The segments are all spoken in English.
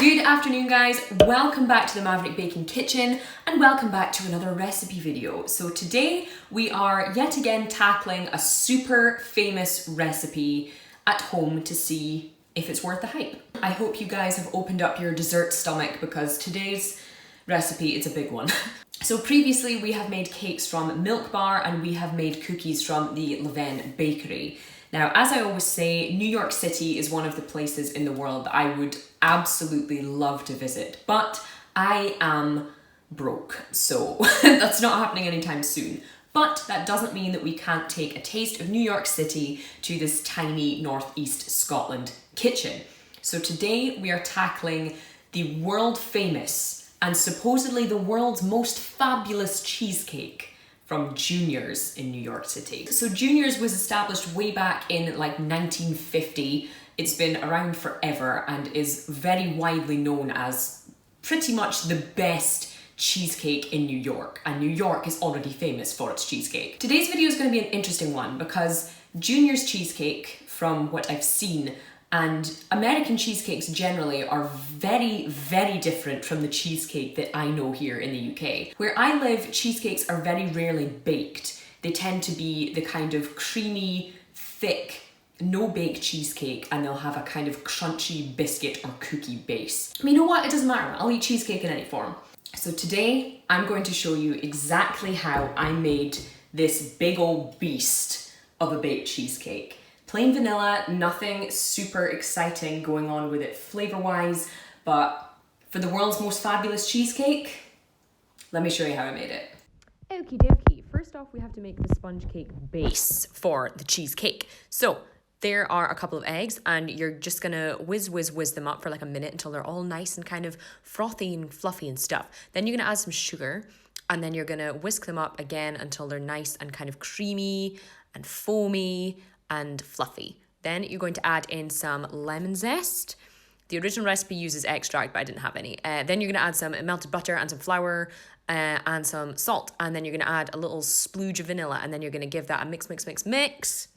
Good afternoon guys, welcome back to the Maverick Baking Kitchen and welcome back to another recipe video. So today we are yet again tackling a super famous recipe at home to see if it's worth the hype. I hope you guys have opened up your dessert stomach because today's recipe is a big one. So previously we have made cakes from Milk Bar and we have made cookies from the Levain Bakery. Now, as I always say, New York City is one of the places in the world that I would absolutely love to visit, but I am broke, so that's not happening anytime soon. But that doesn't mean that we can't take a taste of New York City to this tiny northeast Scotland kitchen. So today we are tackling the world famous and supposedly the world's most fabulous cheesecake from Junior's in New York City. So Junior's was established way back in like 1950. It's been around forever and is very widely known as pretty much the best cheesecake in New York. And New York is already famous for its cheesecake. Today's video is going to be an interesting one because Junior's cheesecake, from what I've seen, and American cheesecakes generally are very, very different from the cheesecake that I know here in the UK. Where I live, cheesecakes are very rarely baked. They tend to be the kind of creamy, thick, no-bake cheesecake, and they'll have a kind of crunchy biscuit or cookie base. I mean, you know what? It doesn't matter. I'll eat cheesecake in any form. So today, I'm going to show you exactly how I made this big old beast of a baked cheesecake. Plain vanilla, nothing super exciting going on with it flavor-wise, but for the world's most fabulous cheesecake, let me show you how I made it. Okie dokie, first off we have to make the sponge cake base for the cheesecake. So there are a couple of eggs and you're just gonna whiz them up for like a minute until they're all nice and kind of frothy and fluffy and stuff. Then you're gonna add some sugar and then you're gonna whisk them up again until they're nice and kind of creamy and foamy and fluffy. Then you're going to add in some lemon zest. The original recipe uses extract, but I didn't have any. Then you're gonna add some melted butter and some flour and some salt. And then you're gonna add a little splooge of vanilla and then you're gonna give that a mix.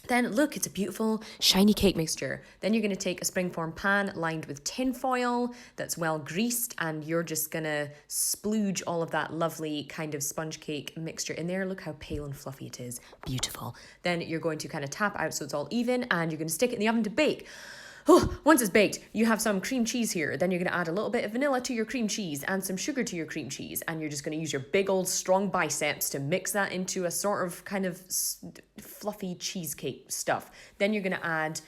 Then look, it's a beautiful shiny cake mixture. Then you're gonna take a springform pan lined with tin foil that's well greased and you're just gonna splooge all of that lovely kind of sponge cake mixture in there. Look how pale and fluffy it is, beautiful. Then you're going to kind of tap out so it's all even and you're gonna stick it in the oven to bake. Oh, once it's baked, you have some cream cheese here. Then you're gonna add a little bit of vanilla to your cream cheese and some sugar to your cream cheese. And you're just gonna use your big old strong biceps to mix that into a sort of kind of fluffy cheesecake stuff. Then you're gonna add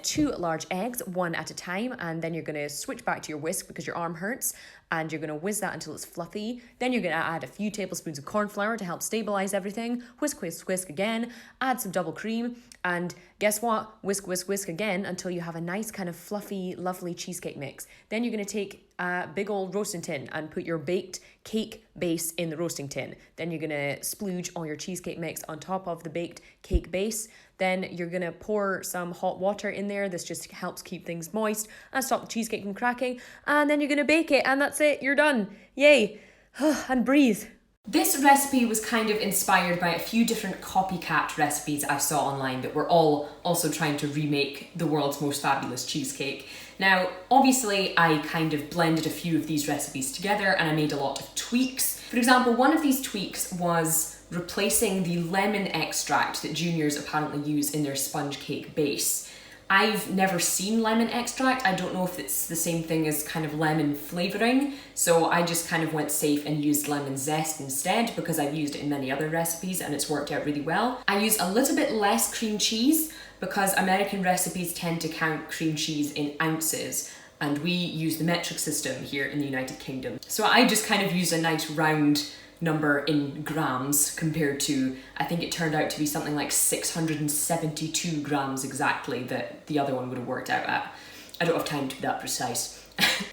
2 large eggs, one at a time, and then you're gonna switch back to your whisk because your arm hurts, and you're gonna whiz that until it's fluffy. Then you're gonna add a few tablespoons of corn flour to help stabilize everything. Whisk again, add some double cream, and guess what? Whisk again until you have a nice kind of fluffy, lovely cheesecake mix. Then you're gonna take a big old roasting tin and put your baked cake base in the roasting tin. Then you're gonna splooge all your cheesecake mix on top of the baked cake base. Then you're gonna pour some hot water in there. This just helps keep things moist and stop the cheesecake from cracking. And then you're gonna bake it and that's it, you're done. Yay, and breathe. This recipe was kind of inspired by a few different copycat recipes I saw online that were all also trying to remake the world's most fabulous cheesecake. Now, obviously, I kind of blended a few of these recipes together and I made a lot of tweaks. For example, one of these tweaks was replacing the lemon extract that Junior's apparently use in their sponge cake base. I've never seen lemon extract. I don't know if it's the same thing as kind of lemon flavoring, so I just kind of went safe and used lemon zest instead because I've used it in many other recipes and it's worked out really well. I used a little bit less cream cheese because American recipes tend to count cream cheese in ounces and we use the metric system here in the United Kingdom. So I just kind of used a nice round number in grams compared to, I think it turned out to be something like 672 grams exactly that the other one would have worked out at. I don't have time to be that precise.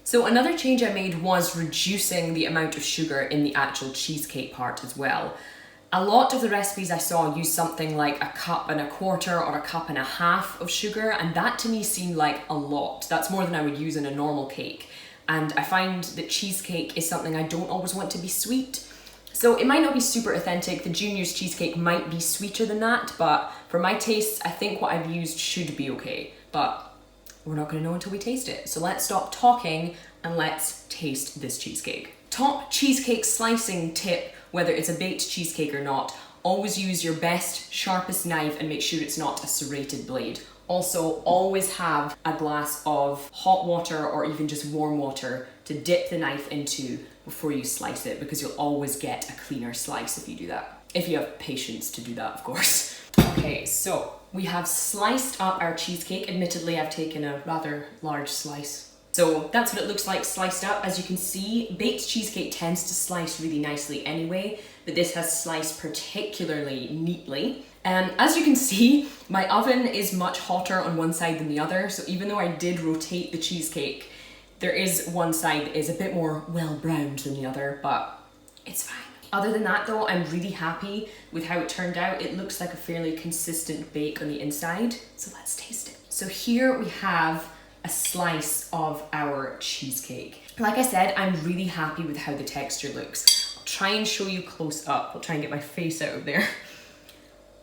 So another change I made was reducing the amount of sugar in the actual cheesecake part as well. A lot of the recipes I saw use something like 1.25 cups or 1.5 cups of sugar, and that to me seemed like a lot. That's more than I would use in a normal cake. And I find that cheesecake is something I don't always want to be sweet. So it might not be super authentic. The Junior's cheesecake might be sweeter than that, but for my tastes, I think what I've used should be okay. But we're not gonna know until we taste it. So let's stop talking and let's taste this cheesecake. Top cheesecake slicing tip, whether it's a baked cheesecake or not, always use your best, sharpest knife and make sure it's not a serrated blade. Also, always have a glass of hot water or even just warm water to dip the knife into before you slice it, because you'll always get a cleaner slice if you do that. If you have patience to do that, of course. Okay, so we have sliced up our cheesecake. Admittedly, I've taken a rather large slice. So that's what it looks like sliced up. As you can see, baked cheesecake tends to slice really nicely anyway, but this has sliced particularly neatly. As you can see, my oven is much hotter on one side than the other, so even though I did rotate the cheesecake, there is one side that is a bit more well browned than the other, but it's fine. Other than that though, I'm really happy with how it turned out. It looks like a fairly consistent bake on the inside, so let's taste it. So here we have a slice of our cheesecake. Like I said, I'm really happy with how the texture looks. I'll try and show you close up. I'll try and get my face out of there.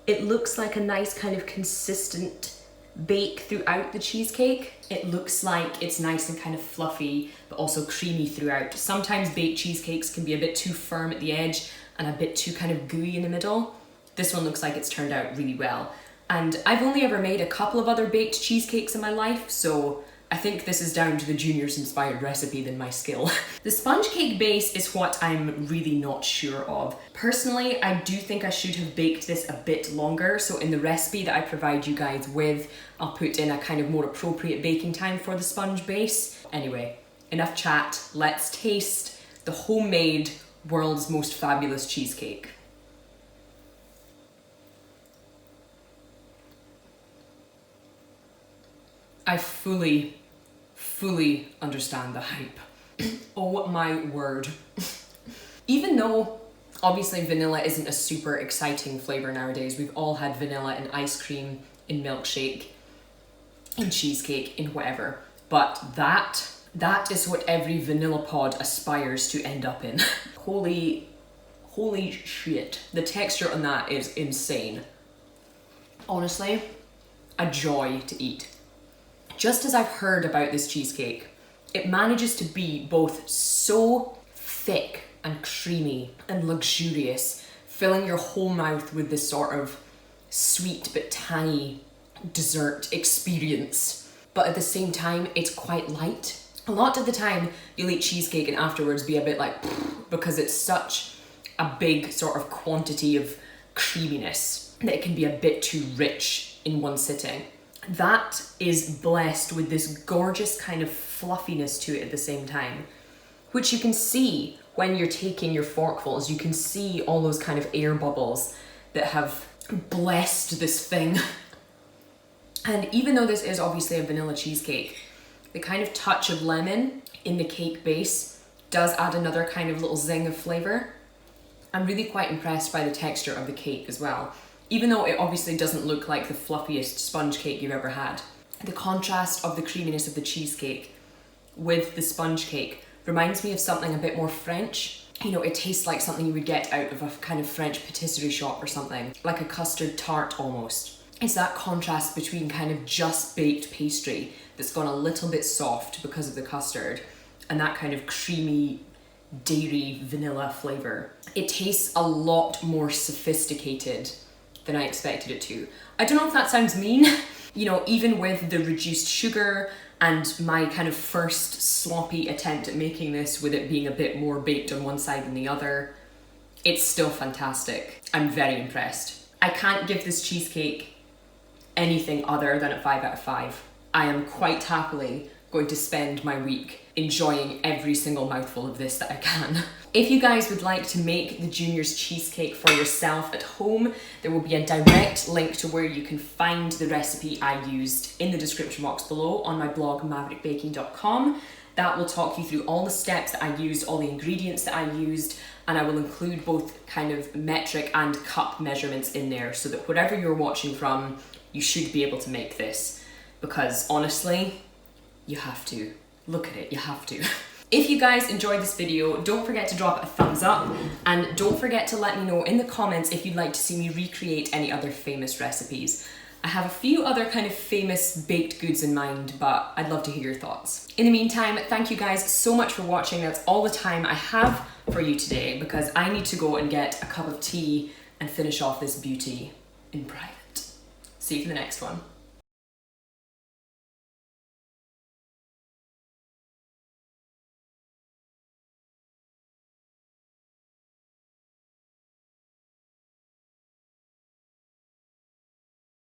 It looks like a nice kind of consistent bake throughout the cheesecake. It looks like it's nice and kind of fluffy, but also creamy throughout. Sometimes baked cheesecakes can be a bit too firm at the edge and a bit too kind of gooey in the middle. This one looks like it's turned out really well. And I've only ever made a couple of other baked cheesecakes in my life, so I think this is down to the Junior's inspired recipe than my skill. The sponge cake base is what I'm really not sure of. Personally, I do think I should have baked this a bit longer, so in the recipe that I provide you guys with, I'll put in a kind of more appropriate baking time for the sponge base. Anyway, enough chat, let's taste the homemade world's most fabulous cheesecake. I fully understand the hype. Oh my word. Even though obviously vanilla isn't a super exciting flavor nowadays, we've all had vanilla in ice cream, in milkshake, in cheesecake, in whatever. But that is what every vanilla pod aspires to end up in. Holy shit. The texture on that is insane. Honestly, a joy to eat. Just as I've heard about this cheesecake, it manages to be both so thick and creamy and luxurious, filling your whole mouth with this sort of sweet but tangy dessert experience. But at the same time, it's quite light. A lot of the time, you'll eat cheesecake and afterwards be a bit like, because it's such a big sort of quantity of creaminess that it can be a bit too rich in one sitting. That is blessed with this gorgeous kind of fluffiness to it at the same time, which you can see when you're taking your forkfuls. You can see all those kind of air bubbles that have blessed this thing. And even though this is obviously a vanilla cheesecake, the kind of touch of lemon in the cake base does add another kind of little zing of flavor. I'm really quite impressed by the texture of the cake as well. Even though it obviously doesn't look like the fluffiest sponge cake you've ever had. The contrast of the creaminess of the cheesecake with the sponge cake reminds me of something a bit more French. You know, it tastes like something you would get out of a kind of French patisserie shop or something, like a custard tart almost. It's that contrast between kind of just baked pastry that's gone a little bit soft because of the custard and that kind of creamy dairy vanilla flavor. It tastes a lot more sophisticated than I expected it to. I don't know if that sounds mean. You know, even with the reduced sugar and my kind of first sloppy attempt at making this with it being a bit more baked on one side than the other, it's still fantastic. I'm very impressed. I can't give this cheesecake anything other than a 5 out of 5. I am quite happily going to spend my week enjoying every single mouthful of this that I can. If you guys would like to make the Junior's cheesecake for yourself at home, there will be a direct link to where you can find the recipe I used in the description box below on my blog maverickbaking.com. That will talk you through all the steps that I used, all the ingredients that I used, and I will include both kind of metric and cup measurements in there so that whatever you're watching from, you should be able to make this. Because honestly, you have to. Look at it, you have to. If you guys enjoyed this video, don't forget to drop a thumbs up and don't forget to let me know in the comments if you'd like to see me recreate any other famous recipes. I have a few other kind of famous baked goods in mind, but I'd love to hear your thoughts. In the meantime, thank you guys so much for watching. That's all the time I have for you today because I need to go and get a cup of tea and finish off this beauty in private. See you for the next one.